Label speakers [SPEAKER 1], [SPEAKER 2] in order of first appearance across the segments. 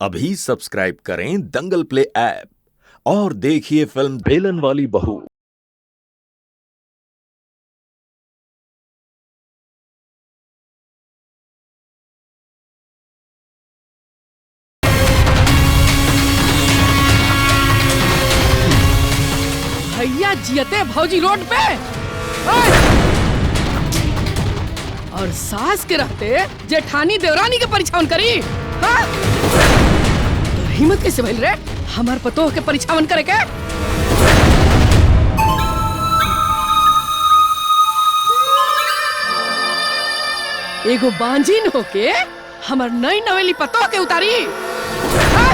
[SPEAKER 1] अभी सब्सक्राइब करें दंगल play app और देखिए फिल्म बेलन वाली बहू।
[SPEAKER 2] भैया जियते भौजी रोड पे ओए! और सास के रहते जेठानी देवरानी के परिछावन करी। हाँ? तो हिम्मत कैसे भइल रे हमार पतोह के परिछावन करे के? एगो बांझिन होके हमार नई नवेली पतोह के उतारी। हाँ?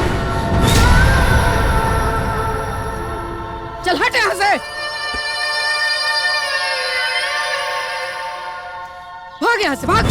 [SPEAKER 2] चल हट यहाँ से, भाग यहाँ से, भाग।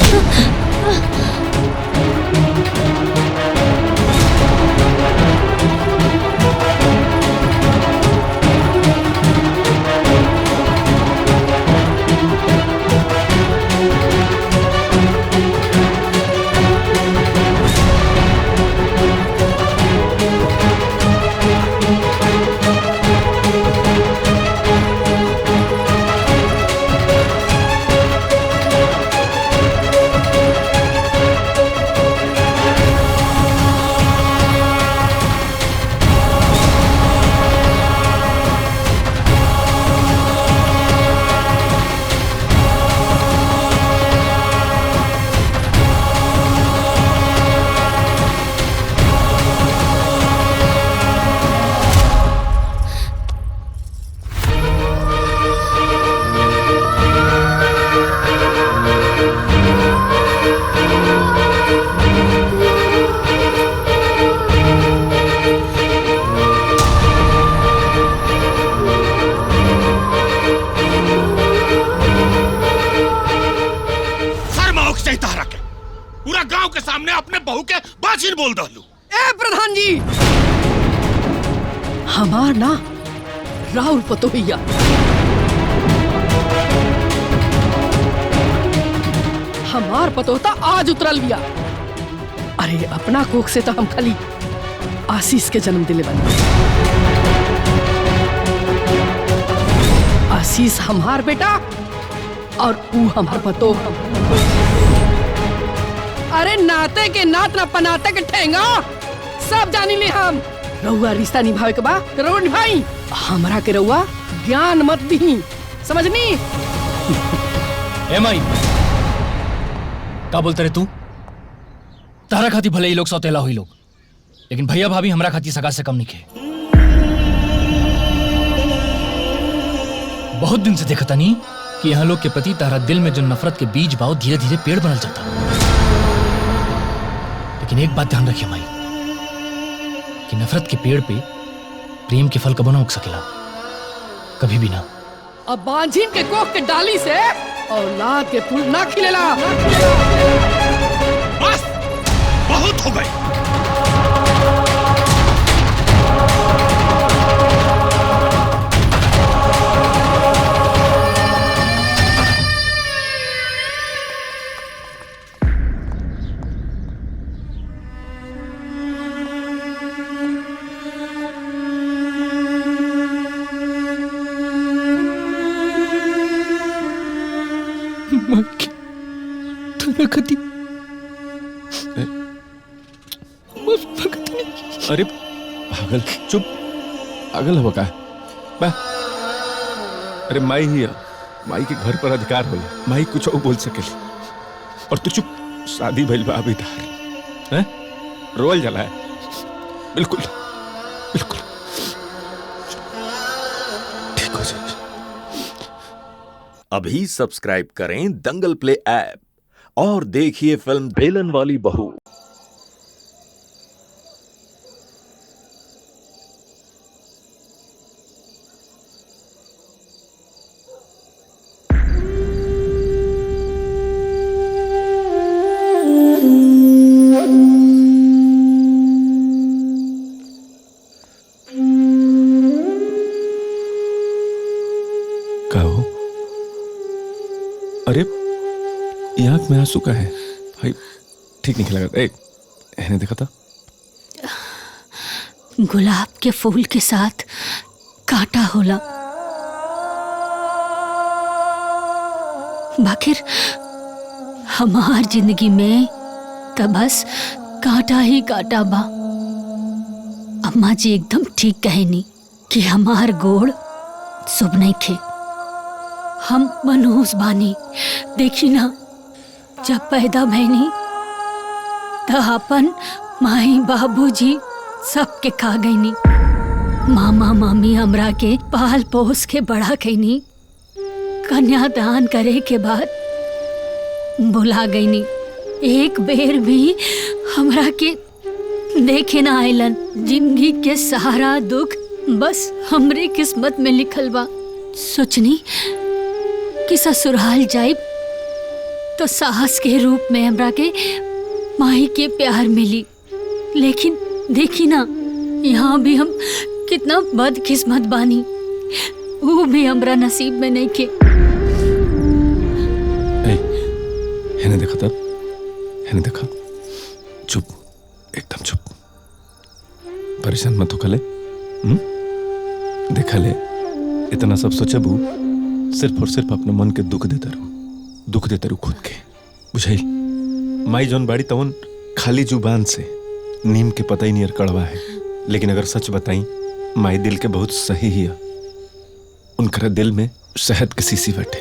[SPEAKER 3] पूरा गांव के सामने अपने बहू के बाछिन बोल दहलू।
[SPEAKER 2] ए प्रधान जी, हमार ना राहुल पतोहिया हमार पतोहता आज उतरल बिया। अरे अपना कोख से तो हम खाली आशीष के जन्म दिले बने। आशीष हमार बेटा और ऊ हमार पतोह। अरे नाते के नात ना पनाते के ठेंगा सब जानी ले हम। रउआ रिश्ता निभावे के बा रउआ निभाई, हमरा के रउआ ज्ञान मत दी, समझनी?
[SPEAKER 4] ए माई, का बोलते रे तू? तारा खाती भले ही लोग सौतेला हुई लोग, लेकिन भैया भाभी हमरा खाती सगा से कम नहीं खे। बहुत दिन से देखता नहीं कि यहाँ लोग के प्रति तारा दिल में जो नफरत के बीज बाव धीरे धीरे पेड़ बनल जाता। लेकिन एक बात ध्यान रखिए माई, कि नफरत के पेड़ पे प्रेम के फल कबो ना उग सकेला, कभी भी ना।
[SPEAKER 2] अब बांझिन के कोख के डाली से औलाद के फूल ना खिलेला।
[SPEAKER 3] बस बहुत हो गई।
[SPEAKER 5] अरे पागल, चुप, पागल हो का? अरे माई ही माई के घर पर अधिकार होला, माई कुछ और बोल सके और तू चुप। शादी भइल बा अभी तार, हैं? रोल जला है। बिल्कुल बिल्कुल ठीक हो जाए।
[SPEAKER 1] अभी सब्सक्राइब करें दंगल प्ले ऐप और देखिए फिल्म बेलन वाली बहू।
[SPEAKER 5] कहो, अरे ये आंख में आंसू का है भाई, ठीक नहीं लगा। ए, देखा था
[SPEAKER 6] गुलाब के फूल के साथ कांटा होला, बाकिर हमार जिंदगी में तो बस कांटा ही कांटा बा। अम्मा जी एकदम ठीक कहनी कि हमार गोड़ शुभ नहीं खे। हम मनोज बानी, देखी ना जब पैदा भैनी तो अपन माई बाबूजी सबके खा गईनी। मामा मामी हमरा के पाल पोस के बड़ा कैनी। कन्यादान करे के बाद बुला गईनी। एक बेर भी हमरा के देखे ना आइलन। जिंदगी के सहारा दुख बस हमरे किस्मत में लिखल बा। सोचनी कि ससुराल जाइब तो साहस के रूप में हमरा के माई के प्यार मिली, लेकिन देखी ना यहाँ भी हम कितना बदकिस्मत बानी। वो भी हमरा नसीब में नहीं के।
[SPEAKER 5] हैने देखा तब, हैने देखा, चुप, एकदम चुप, परेशान मत हो कले। देखा ले, इतना सब सोचबू सिर्फ और सिर्फ अपने मन के दुख देता रू खुद के, बुझाई। माई जौन बाड़ी तवन खाली जुबान से नीम के पता ही नहीं कड़वा है, लेकिन अगर सच बताई माई दिल के बहुत सही ही है। उनका दिल में शहद के सीसी बैठे।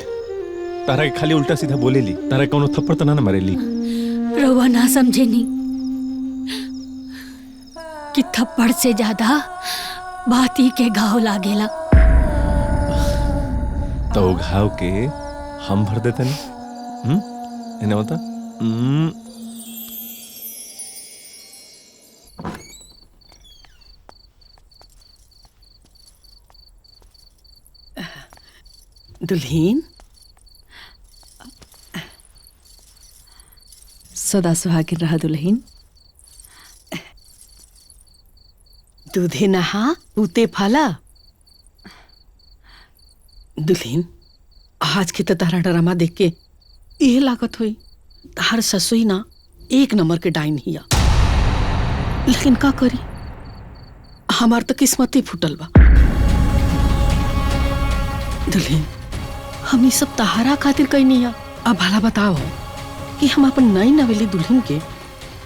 [SPEAKER 5] तारा के खाली उल्टा सीधा बोले ली, तारा कौनो थप्पड़ तो ना मारे ली।
[SPEAKER 6] रवा ना समझे नी कि थप्पड़ से ज्यादा बाती के घाव लागेला।
[SPEAKER 5] तो घाव के हम भर देते नहीं। इन्हें होता
[SPEAKER 2] दुल्हीन, सदा सुहागिन रहा दुल्हीन। दूधे नहा उते फला। दुल्हीन, आज के तारा ड्रामा देख के यह लागत हुई तार ससुई ना एक नंबर के डाइन हिया, लेकिन का करी, हमार तो किस्मत ही फुटल बा। दुल्हीन, हम ये सब तहारा खातिर कहीं नहीं। अब भला बताओ कि हम अपन नई नवेली दुल्हन के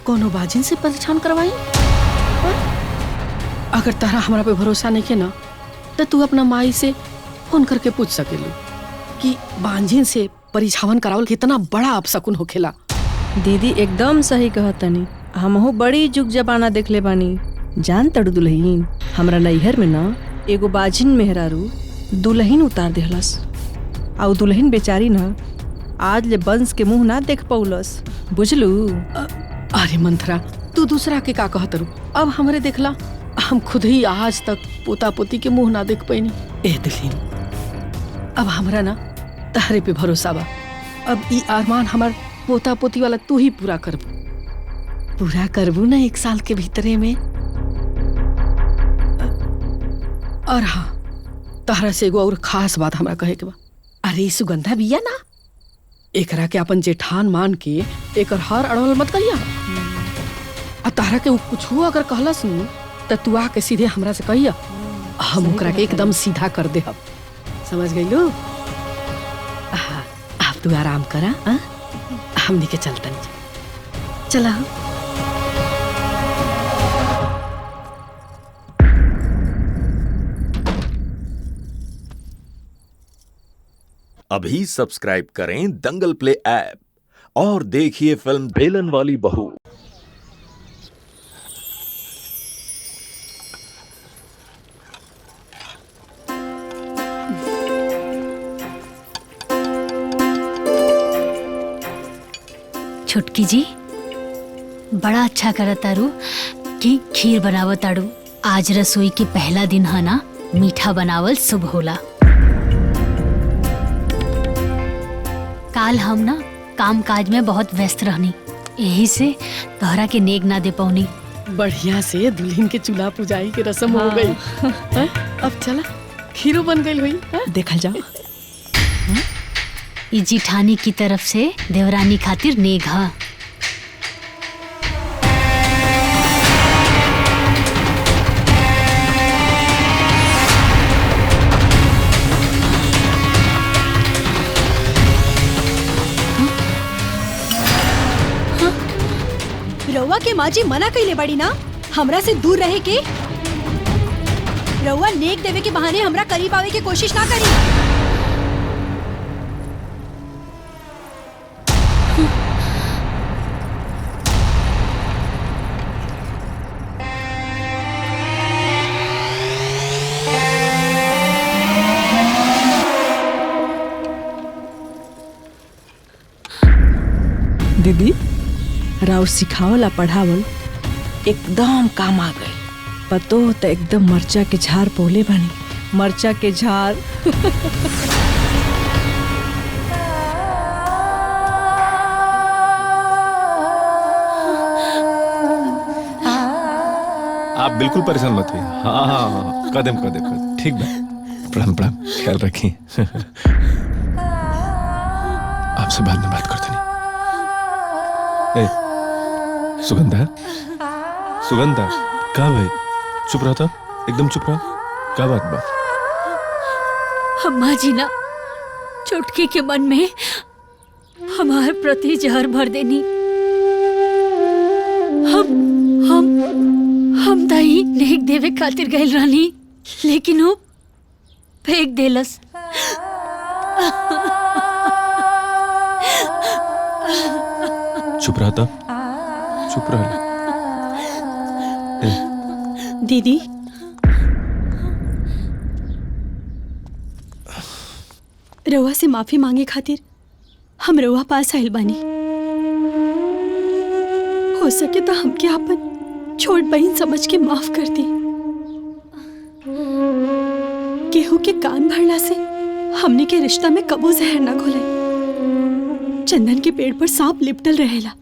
[SPEAKER 2] कोनो बाजिन से पहचान करवाई? अगर तारा हमारा पे भरोसा नहीं के ना, तो तू अपना माई से फोन करके पूछ सकेलू कि बांझिन से परिछावन करावल कितना बड़ा अपशकुन होखेला।
[SPEAKER 7] दीदी एकदम सही कहतनी। हमहू बड़ी जुग जमाना देखले बानी। जान तड़ू दुल्हीन, हमरा नैहर में ना एगो बाजिन मेहरारू दुल्हीन उतार देहलस। आउ दुल्हीन बेचारी ना आज ले बंस के मुंह ना देख पौलस, बुझलू।
[SPEAKER 2] अरे मंथरा, तू दूसरा के का कहत रू? अब हमरे देखला, हम खुद ही आज तक पोता पोती के मुंह ना देख पैनी। ए दुल्हीन, अब हमरा ना तहरे पे भरोसा बा। अब ई अरमान हमार पोता पोती वाला तू ही पूरा करबू ना 1 साल के भीतरे में। और हाँ, तहरा से एगो और खास बात हमरा कहे के बा। अरे ई सुगंधा बिया ना, एकरा के अपन जेठान मान के एकर हर अड़वल मत कहिया। आ तहरा के कुछ अगर कहलस नु त तू आके सीधे हमरा से कहिया, हम ओकरा के एकदम सीधा कर दे। हम समझ गइलो। अब तू आराम करा, हमनी के चलतन। चला।
[SPEAKER 1] अभी सब्सक्राइब करें दंगल प्ले ऐप और देखिए फिल्म बेलन वाली बहू।
[SPEAKER 6] छुटकी जी, बड़ा अच्छा करत तारू कि खीर बनावत तारू। आज रसोई के पहला दिन है ना, मीठा बनावल शुभ होला। काल हम ना काम काज में बहुत व्यस्त रहनी, यही से तोहरा के नेग ना दे पौनी।
[SPEAKER 2] बढ़िया से दुल्हन के चूल्हा पुजाई के रस्म हो गई। अब चला, खीरो बन गई हुई।
[SPEAKER 7] देखल जाओ।
[SPEAKER 6] ई जिठानी की तरफ से देवरानी खातिर नेग हा।
[SPEAKER 8] माँ जी मना कइले बड़ी ना हमरा से दूर रहे के। रउआ नेक देवे के बहाने हमरा करीब आवे के कोशिश ना करी।
[SPEAKER 7] दीदी राव सिखावला पढ़ावल एकदम काम आ गए। पतो तो एकदम मरचा के झार पोले बनी। मरचा के झार।
[SPEAKER 5] आप बिल्कुल परेशान मत होइए। हाँ हाँ हाँ, कदम ठीक बा। प्रणाम प्रणाम, ख्याल रखिए। आपसे बाद में बात करते नहीं। सुगंधा सुगंधा, कहाँ भाई? चुप रहा था, एकदम चुप रहा। क्या बात बा?
[SPEAKER 6] अम्मा जी ना चुटकी के मन में हमारे प्रति जहर भर देनी। हम दही नेक देवे खातिर गइल रहनी, लेकिन वो फेंक देलस।
[SPEAKER 5] चुप रहा था, चुप रहा।
[SPEAKER 8] दीदी रउआ से माफी मांगे खातिर हम रउआ पास आइल बानी। हो सके तो हमके आपन छोट बहन समझ के माफ कर दी। केहू के कान भरला से हमने के रिश्ता में कबो जहर ना घोले। चंदन के पेड़ पर सांप लिपटल रहेला,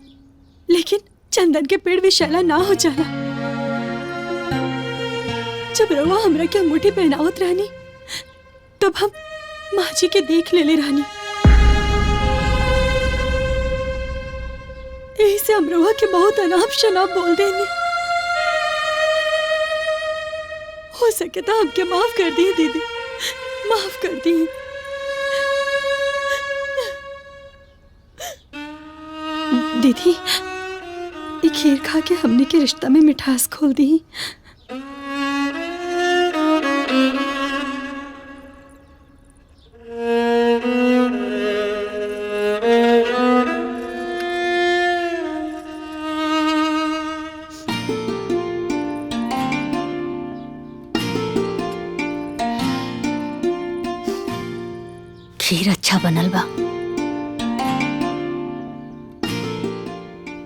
[SPEAKER 8] लेकिन चंदन के पेड़ विषैला ना हो जाला। जब रवा हमरा के अंगूठी पहनावत रहनी, तब हम माँ जी के देख ले रहनी। यही से हम रवा के बहुत अनाप शनाप बोल देनी। हो सके तो हमके माफ कर दी दीदी, माफ कर दी। दीदी ये खीर खा के हमने के रिश्ता में मिठास खोल दी।
[SPEAKER 6] खीर अच्छा बनल बा।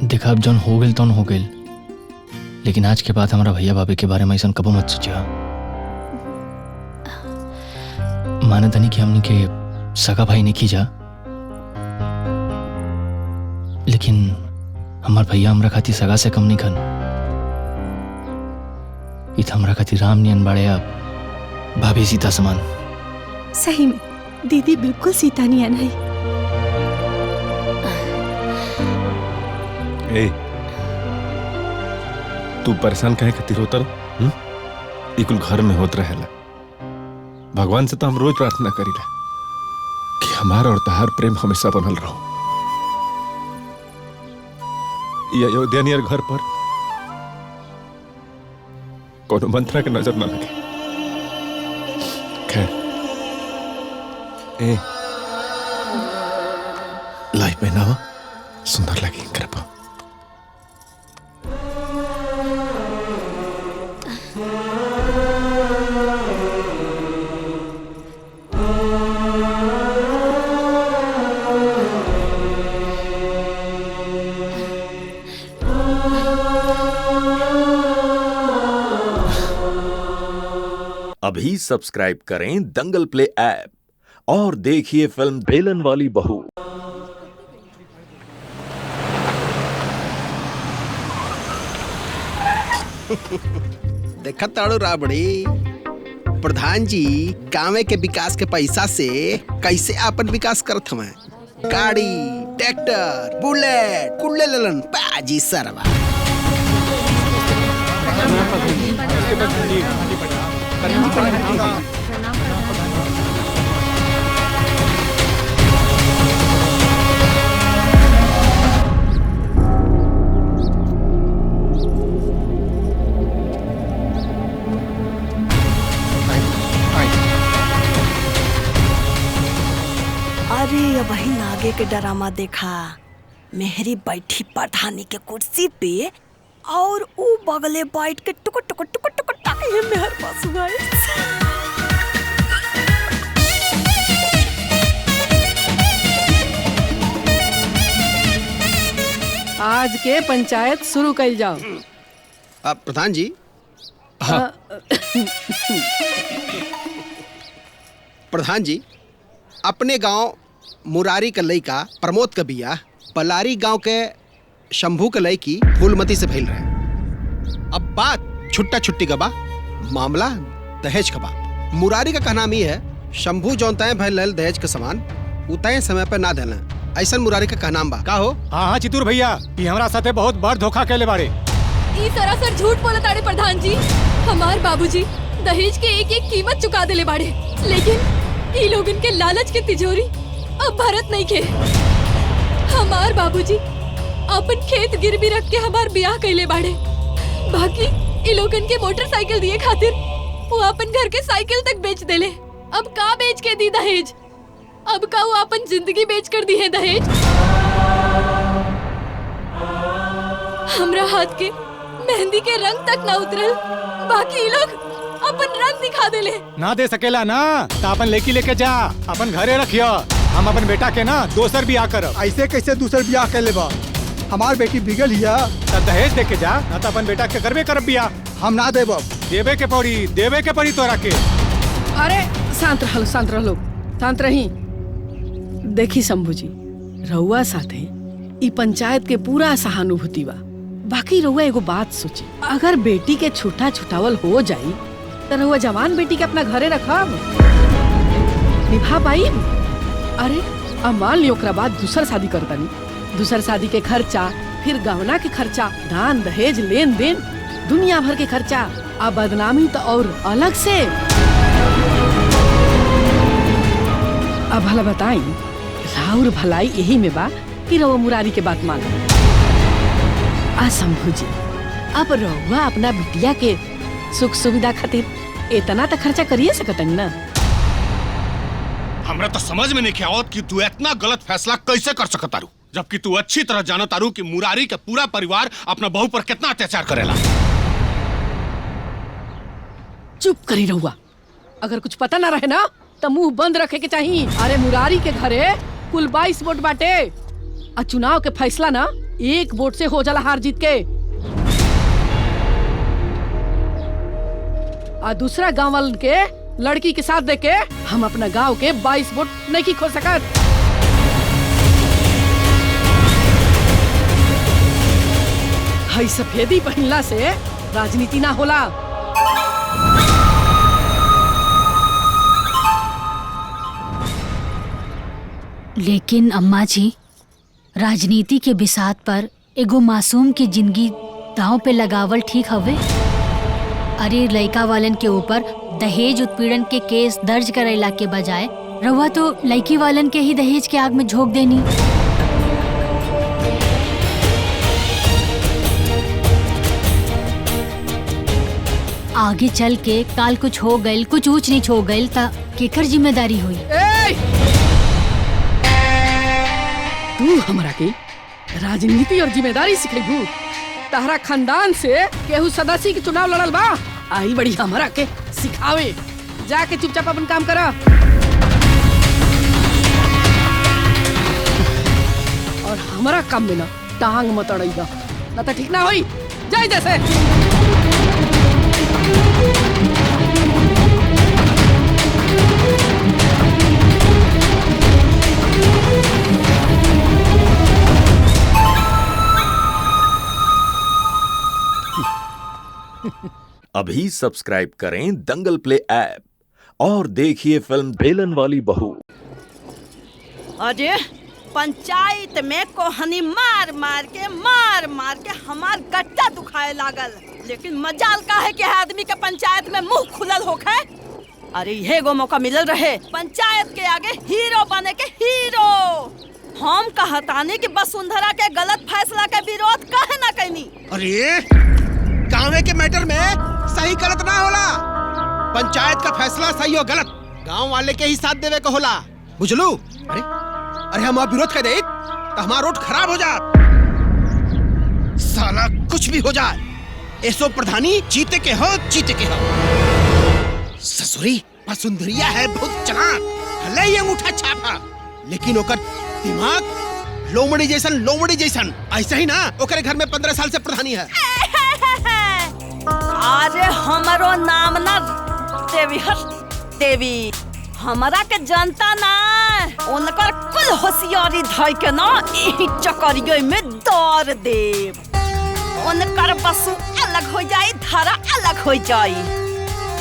[SPEAKER 4] देखा अब जौन हो गइल तौन हो गइल, लेकिन आज के बाद हमारा भैया भाभी के बारे में ऐसा कबो मत सोचिया। माने तनी कि हमनी के सगा भाई नहीं खींचा, लेकिन हमार भैया हमरा खातिर सगा से कम नहीं खन। इत हमरा खातिर राम नियन बाड़े, आप भाभी सीता समान।
[SPEAKER 8] सही में दीदी बिल्कुल सीता नियन है।
[SPEAKER 5] ए, तू परेशान काहे खातिर होता रहो? ई कुल घर में होत रहेला। भगवान से तो हम रोज प्रार्थना करीला कि हमारा और तहार प्रेम हमेशा बनल रहो। ये अयोध्या नियर घर पर कोनो मंत्रा के नजर न लगे। खैर, ए लाई पहनावा, सुंदर लगी कृपा।
[SPEAKER 1] अभी सब्सक्राइब करें दंगल प्ले ऐप और देखिए फिल्म बेलन वाली बहू।
[SPEAKER 9] देखा ताड़ू राबड़ी, प्रधान जी गाँव के विकास के पैसा से कैसे आपन विकास करत हमें। गाड़ी, ट्रैक्टर, बुलेट कुल्ले ललन बाजी सरवा।
[SPEAKER 10] वही आगे के ड्रामा देखा। मेहरी बैठी पठानी के कुर्सी पे और वो बगले बैठ के टुक टुक टुक टुक टाके मेहर पास हुआ है।
[SPEAKER 2] आज के पंचायत शुरू कर जाओ।
[SPEAKER 9] प्रधान जी। प्रधान जी, अपने गांव मुरारी का लड़का प्रमोद का बिया पलारी गांव के शंभू के लड़की फूलमती से भइल रहे। अब बात छुट्टा छुट्टी का बा, मामला दहेज का बा। मुरारी का कहना ये है शंभू जौन तय भइल दहेज के सामान उतय समय पे ना देना, ऐसा मुरारी का कहना बा। का हो?
[SPEAKER 11] हाँ चितूर भैया, ये हमरा साथे बहुत बड़ धोखा कैले बाड़े।
[SPEAKER 12] ई सरासर झूठ बोलत आड़े प्रधान जी। हमार बाबूजी दहेज के एक एक कीमत चुका देले बाड़े, लेकिन ई लोगन के लालच के तिजोरी अब भरत नहीं के। हमार बाबूजी अपन खेत गिरवी रख के हमार ब्याह कैले बाड़े, बाकी ई लोगन के मोटरसाइकिल दिए खातिर वो अपन घर के साइकिल तक बेच देले। अब का बेच के दी दहेज? अब का वो अपन जिंदगी बेच कर दी है दहेज? हमरा हाथ के मेहंदी के रंग तक ना उतरल, बाकी लोग अपन रंग दिखा देले।
[SPEAKER 11] ना दे सकेला ना तो अपन लेके लेके जा, अपन घरे रखियो। हम अपन बेटा के ना दोसर बियाह करब।
[SPEAKER 13] ऐसे कैसे दूसर बियाह कर लेबा? हमार बेटी बिगल हिया।
[SPEAKER 11] तब दहेज दे के जा, ना तो अपन बेटा के करबे करब बियाह।
[SPEAKER 13] हम ना देब।
[SPEAKER 11] देवे के पड़ी तोरा के।
[SPEAKER 2] अरे शांत रहो, शांत रहो, शांत रही। देखी शंभू जी, रउआ साथे ई पंचायत के पूरा सहानुभूति बा, बाकी रउआ एगो बात सोची, अगर बेटी के छूटा छुटावल हो जाई तो रउआ जवान बेटी के अपना घरे रखब, निभा पाई? अरे अब मान लियो ओकरा बाद दूसर शादी कर दनी, दूसर शादी के खर्चा, फिर गहना के खर्चा, दान दहेज लेन देन, दुनिया भर के खर्चा, अब बदनामी तो और अलग से। अब भला बताई, राउर भलाई यही में बा कि रउआ मुरारी के बात मान। शंभू जी, अब रउआ अपना बिटिया के सुख सुविधा खातिर इतना तो खर्चा करिए सकतन ना।
[SPEAKER 3] हमरा तो समझ में नहीं आवत कि तू इतना गलत फैसला कैसे कर सकत तारू, जबकि तू अच्छी तरह जानत तारू कि मुरारी के पूरा परिवार अपना बहू पर कितना अत्याचार करेला।
[SPEAKER 2] चुप करी रहुआ, अगर कुछ पता ना रहे ना तो मुंह बंद रखे के चाहिए। अरे मुरारी के घरे कुल 22 वोट बाटे, और चुनाव के फैसला ना एक वोट से हो जाला हार जीत के। और दूसरा गांव वालन के लड़की के साथ देके हम अपना गांव के 22 वोट नहीं खो सकत। हई सफेदी पहनला से राजनीति ना होला।
[SPEAKER 6] लेकिन अम्मा जी, राजनीति के बिसात पर एगो मासूम की जिंदगी दांव पे लगावल ठीक हवे? अरे लड़का वालन के ऊपर दहेज उत्पीड़न के केस दर्ज करेला के बजाय रवा तो लड़की वालन के ही दहेज के आग में झोंक देनी। आगे चल के काल कुछ हो गइल, कुछ ऊंच नीच हो गइल ता केकर जिम्मेदारी हुई?
[SPEAKER 2] तू हमरा के राजनीति और जिम्मेदारी सिखेगू? तहरा खानदान से केहू सदस्य के चुनाव लड़ल बा? आई बड़ी हमरा के सिखावे। जाके चुपचाप अपन काम करा। और हमारा काम में ना टांग मत अड़ाइगा, ना तो ठीक ना होई। जाए जैसे।
[SPEAKER 1] अभी सब्सक्राइब करें दंगल प्ले ऐप और देखिए फिल्म बेलन वाली बहू।
[SPEAKER 10] अरे पंचायत में कोहनी मार मार के हमार गट्टा दुखाए लागल, लेकिन मजाल का है कि आदमी के पंचायत में मुंह खुलल होखे। अरे ये गो मौका मिलल रहे पंचायत के आगे हीरो बने के हीरो। हम कहतानी कि वसुंधरा के गलत फैसला के विरोध काहे ना कैनी।
[SPEAKER 9] अरे गाँव के मैटर में सही गलत ना होला, पंचायत का फैसला सही हो गलत गांव वाले के ही साथ देवे को होला, बुझलू? अरे अरे हम विरोध कर दे तो हमारा रोड खराब हो जाए, साला कुछ भी हो जाए, ऐसो प्रधानी जीते के हो ससुरी सुंदरिया है, बहुत चालाक, भले ही अंगूठा छापा, लेकिन ओकर दिमाग लोमड़ी जैसन ऐसा ही ना। ओकरे घर में 15 साल से प्रधानी है।
[SPEAKER 10] अरे हमारो नाम ना देवी, हमारा के जनता ना उनकर कुल होशियारी धई के ना यही चकरिये में दौड़ देव, उनकर बसु अलग हो जाई, धारा अलग हो जाई,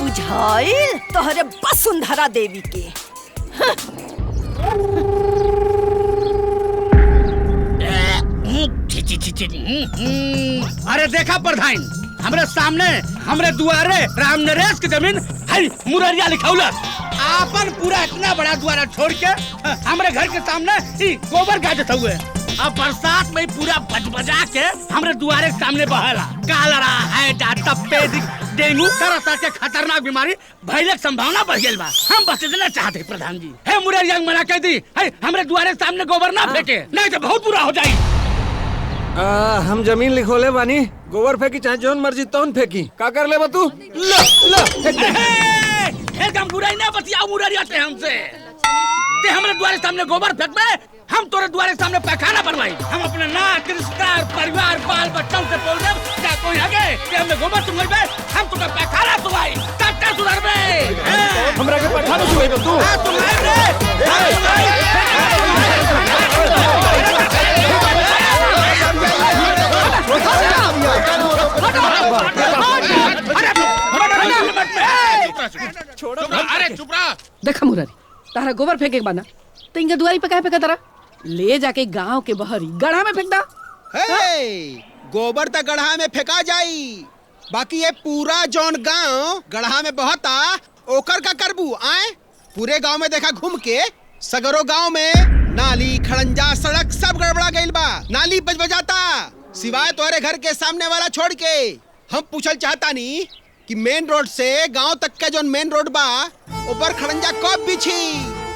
[SPEAKER 10] बुझाइल तोहरे वसुंधरा देवी के।
[SPEAKER 14] अरे देखा प्रधान, हमरे सामने हमरे दुआरे राम नरेश की जमीन है मुररिया लिखौलस, आपन पूरा इतना बड़ा दुआरा छोड़ के हमरे घर के सामने ही गोबर गाजत हुए। अब बरसात में पूरा बजबजा के हमरे दुआरे के सामने बहला, कालरा है टप्पे डेंगू तरह के खतरनाक बीमारी भइले के संभावना बढ़ गई बा। हम बच देना चाहते प्रधान जी, है मुररिया मना कह दी है हमरे दुआरे के सामने गोबर ना फेंके, नहीं तो बहुत बुरा हो जाई।
[SPEAKER 5] हम जमीन लिखोले बानी, गोबर फेंकी चाहे जोन मर्जी तौन फेंकी, का कर ले तू?
[SPEAKER 14] हम बुराई ना बतियाओ मुररिया ते हमसे, ते हमरे द्वारे सामने गोबर फेंक में हम तोरे द्वारे सामने पैखाना बनवाई, हम अपने नाक रिश्तेदार परिवार बाल बच्चों से बोल रहे क्या कोई आगे कि हमें गोबर तुम पे हम तुझे पैखाना दुआई तब तक सुधर में
[SPEAKER 5] हमरा के पैखाना दुआई तू
[SPEAKER 3] अरे चुप रहा।
[SPEAKER 2] देखा मुरारी, तारा गोबर फेंके के बाना तो इनका दुआरी पे काहे फेंका तारा? ले जाके गांव के बहरी गढ़ा में फेंक दा।
[SPEAKER 9] गोबर तो गढ़ा में फेंका जाई, बाकी ये पूरा जौन गांव गढ़ा में बहता ओकर का करबू आए? पूरे गांव में देखा घूम के, सगरो गांव में नाली खड़ंजा सड़क सब गड़बड़ा गइल बा, नाली बजबजाता, सिवाय तुम्हारे घर के सामने वाला छोड़ के। हम पूछल चाहता नी कि मेन रोड से गांव तक का जो मेन रोड बा ऊपर खड़ंजा कब बिछी?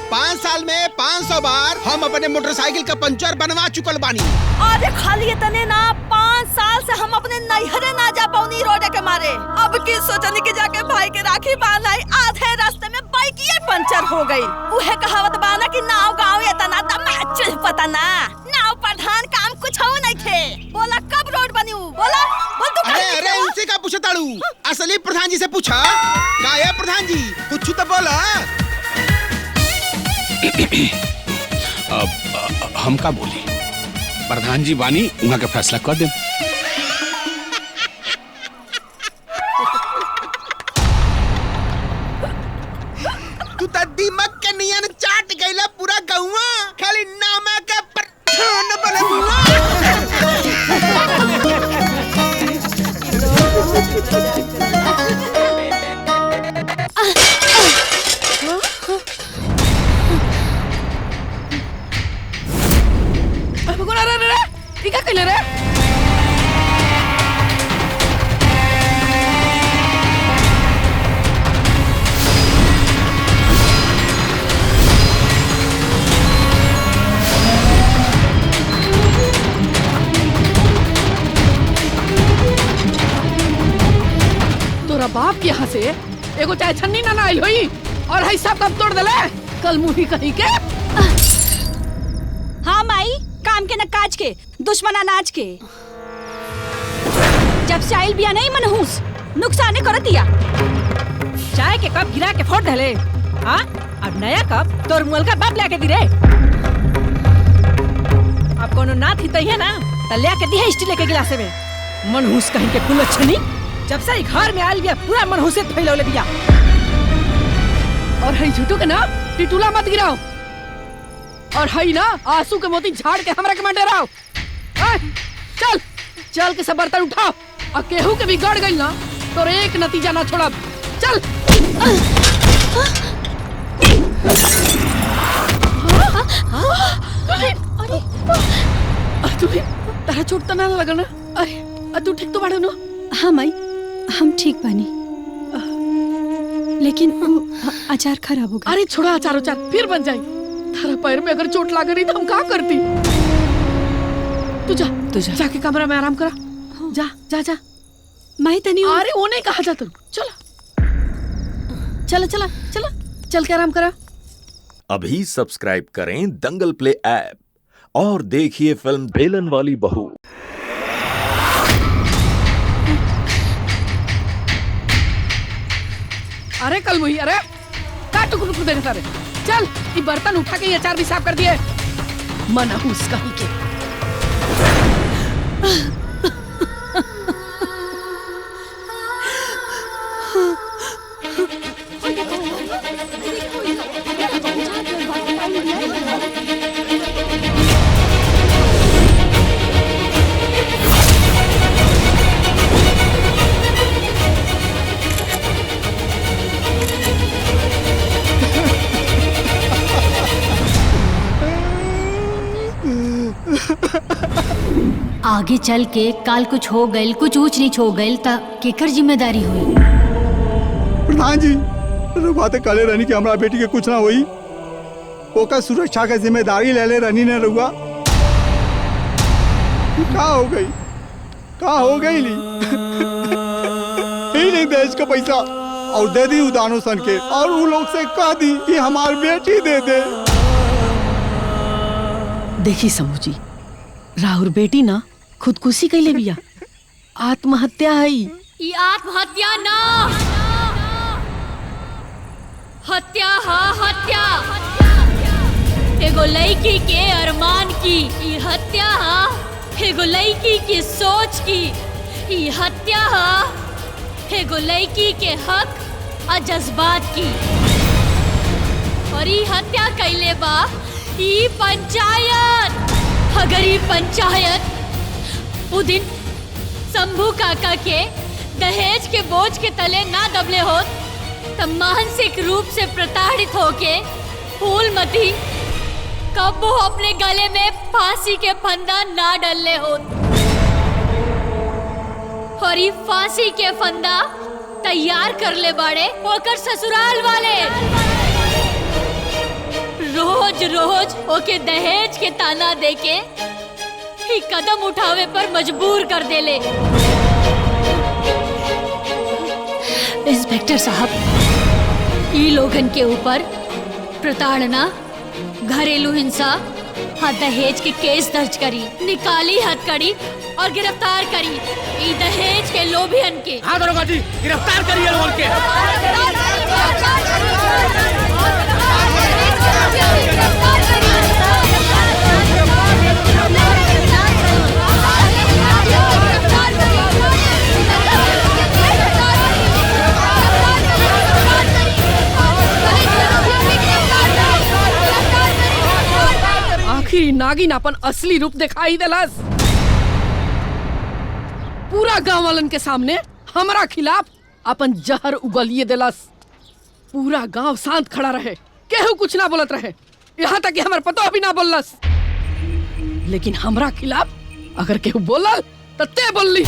[SPEAKER 9] 5 साल में 500 बार हम अपने मोटरसाइकिल का पंचर बनवा चुकल बानी।
[SPEAKER 10] अरे खाली इतने ना, 5 साल से हम अपने नैहरे ना जा पाऊनी रोड के मारे। अब की सोचनी के जाके भाई के राखी बांधाई, आधे रास्ते में बाइक ये पंचर हो गई। उहे कहावत बाना कि नाव गाँव ये तना दम पता ना, नाव प्रधान काम कुछ हो नहीं थे। बोला कब रोड बनी? बोला बोल तू।
[SPEAKER 9] अरे उनसे का पूछा ताड़ू? असली प्रधान जी से पूछा का है? प्रधान जी कुछ तो बोला।
[SPEAKER 3] अब हम का बोली, प्रधान जी बानी उनका के फैसला कर दे।
[SPEAKER 9] तू तो दिमाग के नियन चाट गइला पूरा गौवा, खाली नामा के प्रधान बनबुआ।
[SPEAKER 2] क्या कर रे? तोरा बाप के यहाँ से एगो चाय छन्नी ना आई हुई और है सब कब तोड़ देले कल मुही कहीं के।
[SPEAKER 6] हाँ माई, काम के न काज के, दुश्मन अनाज के। जब से आइल बिया नहीं मनहूस, नुकसाने कर दिया।
[SPEAKER 7] चाय के कप गिरा के फोड़ देले, हाँ? अब नया कप तोर मुअल का बाप लेके दी रे। अब कोनो ना थी तही है ना, त लेके दी है स्टील के गिलासे में। मनहूस कहीं के कुल छनी, जब से घर में आइल बिया पूरा मनहूसियत फैलौले बिया।
[SPEAKER 2] और है झूठो के ना टिटूला मत गिराओ, और है ना आंसू के मोती झाड़ के हमरा के मार डराओ। चल चल के सब बर्तन उठाओ, और केहू के भी गड़ गई ना तो एक नतीजा ना छोड़ा। चल तुम्हें तारा चोट तो ना लगा ना? अरे तू ठीक तो बाड़ू ना?
[SPEAKER 8] हाँ माई, हम ठीक बानी, लेकिन अचार खराब हो गया।
[SPEAKER 2] अरे छोड़ा अचार उचार फिर बन जाए, थारा पैर में अगर चोट लाग रही तो हम क्या करती? तू जा जाके कमरा में आराम करा। जा जा जा।
[SPEAKER 8] मैं तनी
[SPEAKER 2] अरे वो नहीं कहा जाता। चला चला चला चल के आराम करा।
[SPEAKER 1] अभी सब्सक्राइब करें दंगल प्ले ऐप और देखिए फिल्म बेलन वाली बहू।
[SPEAKER 2] अरे कल मुही, अरे का टुक टुक देने सारे। चल ये बर्तन उठा के ये अचार भी साफ कर दिए। मनहूस कहीं के।
[SPEAKER 6] आगे चल के काल कुछ हो गइल, कुछ ऊंच नीच हो गइल त केकर जिम्मेदारी हुई?
[SPEAKER 13] प्रधान जी बातें काले रानी की हमारा बेटी के कुछ ना हुई, ओकर सुरक्षा का जिम्मेदारी ले ले रानी ने रहुआ। कहाँ हो गई ली ही नहीं देश का पैसा और दे दी उदानो सन के, और उन लोग से कह दी कि हमारी बेटी दे दे।
[SPEAKER 2] देखी समूह जी, राहुल बेटी ना खुदकुशी कैले बिया, आत्महत्या है।
[SPEAKER 6] ई आत्महत्या ना, हत्या हा हत्या। एगो लड़की के अरमान की ई हत्या हा, एगो लड़की की सोच की ई हत्या हा, एगो लड़की के हक और जज्बात की। और ई हत्या कैले बा ई पंचायत। अगर ये पंचायत वो दिन शंभू काका के दहेज के बोझ के तले ना दबले होत, तब मानसिक रूप से प्रताड़ित होके फूलमती कब वो अपने गले में फांसी के फंदा ना डलले होत। और ये फांसी के फंदा तैयार कर ले बाड़े ओकर ससुराल वाले। रोज रोज ओके दहेज के ताना देके ही कदम उठावे पर मजबूर कर देले। इंस्पेक्टर साहब, ई लोगन के ऊपर प्रताड़ना, घरेलू हिंसा और दहेज के केस दर्ज करी, निकाली हथकड़ी और गिरफ्तार करी ई दहेज के लोभियन के।
[SPEAKER 14] हाँ दरोगा जी, गिरफ्तार करिए लोगन के।
[SPEAKER 2] आखिर नागिन अपन असली रूप दिखाई देलस। पूरा गांव वालन के सामने हमारा खिलाफ अपन जहर उगलिए देलस। पूरा गांव शांत खड़ा रहे, केहू कुछ ना बोलत रहे, यहाँ तक कि हमार पतो भी ना बोलस। लेकिन हमरा खिलाफ अगर केहू बोलल तो ते बोलली।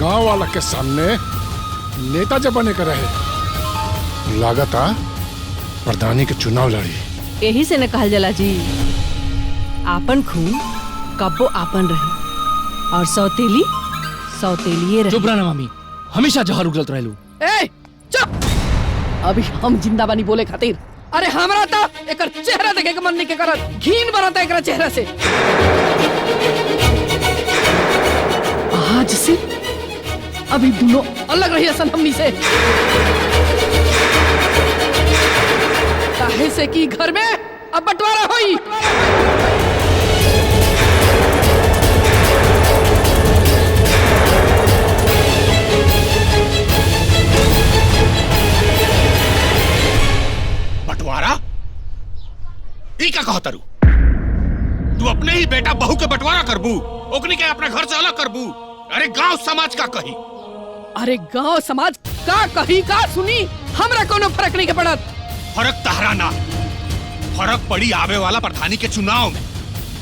[SPEAKER 15] गांव वाला के सामने नेता जब बने का रहे, लागता प्रधानी के चुनाव लड़ी।
[SPEAKER 7] यही से न कहल जला जी, आपन खून कब्बो आपन रहे और सौतेली सौतेलिए रहे।
[SPEAKER 4] चुप रहना मामी, हमेशा जहर उगलत रहलू।
[SPEAKER 2] ए चुप, अभी हम जिंदा बानी बोले खातिर। अरे हमरा तो एकर चेहरा देखे के मन नहीं के करत, घिन बरता एकरा चेहरा से। आज से अभी दोनों अलग रही असन हमनी से। काहे से कि घर में अब बंटवारा होई।
[SPEAKER 3] बंटवारा? ई का कहत तारू? तू अपने ही बेटा बहू के बंटवारा करबू, ओकनी के अपने घर से अलग करबू। अरे गांव समाज का कही।
[SPEAKER 2] अरे गांव समाज का कही का सुनी, हमरा कोनो फर्क नहीं के पड़त।
[SPEAKER 3] फर्क तहरा ना, फर्क पड़ी आवे वाला प्रधानी के चुनाव में।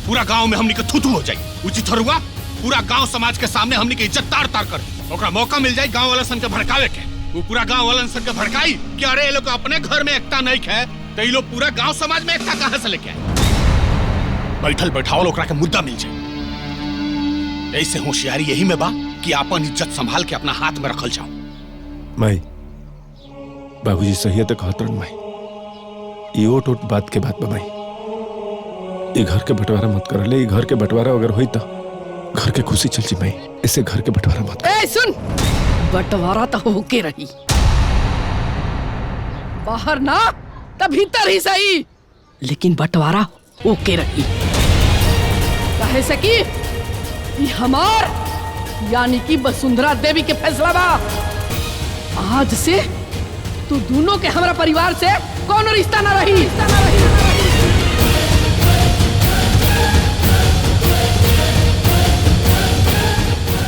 [SPEAKER 3] पूरा गांव में हमनी के थूथू हो जाई। उचित हुआ पूरा गांव समाज के सामने हमनी के इज्जत तार तार कर दी। ओकरा मौका मिल जाए गांव वाला सन के भड़कावे के। वो पूरा गांव वालन सबके भड़काई कि अरे ये लोग अपने घर में एकता नहीं है तो ये लोग पूरा गांव समाज में एकता कहां से लेके आए? बैठल बैठाओ लोग के मुद्दा मिल जाए। ऐसे होशियारी यही में बा कि अपन इज्जत संभाल के अपना हाथ में रखल जाओ।
[SPEAKER 5] माई बाबूजी सही है तो कहत रहन माई। ये ओट बात के बात माई। ये घर के बंटवारा मत कर ले। ये घर के बंटवारा अगर हुई तो घर के खुशी चल जी माई। इसे घर के बंटवारा मत कर।
[SPEAKER 2] ए सुन, बंटवारा तो होके रही, बाहर ना तब भीतर ही सही, लेकिन बंटवारा होके रही। कहे से कि ये हमार यानी कि वसुंधरा देवी के फैसला बा। आज से तू दोनों के हमारा परिवार से कौन रिश्ता ना रही।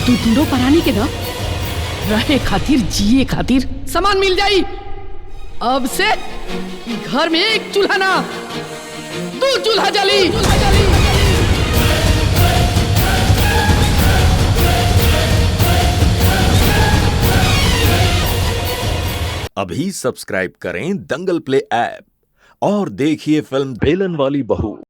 [SPEAKER 2] तू दोनों परानी के ना रहे खातिर जिए खातिर सामान मिल जाई। अब से घर में एक चूल्हा ना 2 चूल्हा जली।
[SPEAKER 1] अभी सब्सक्राइब करें दंगल प्ले ऐप और देखिए फिल्म बेलन वाली बहू।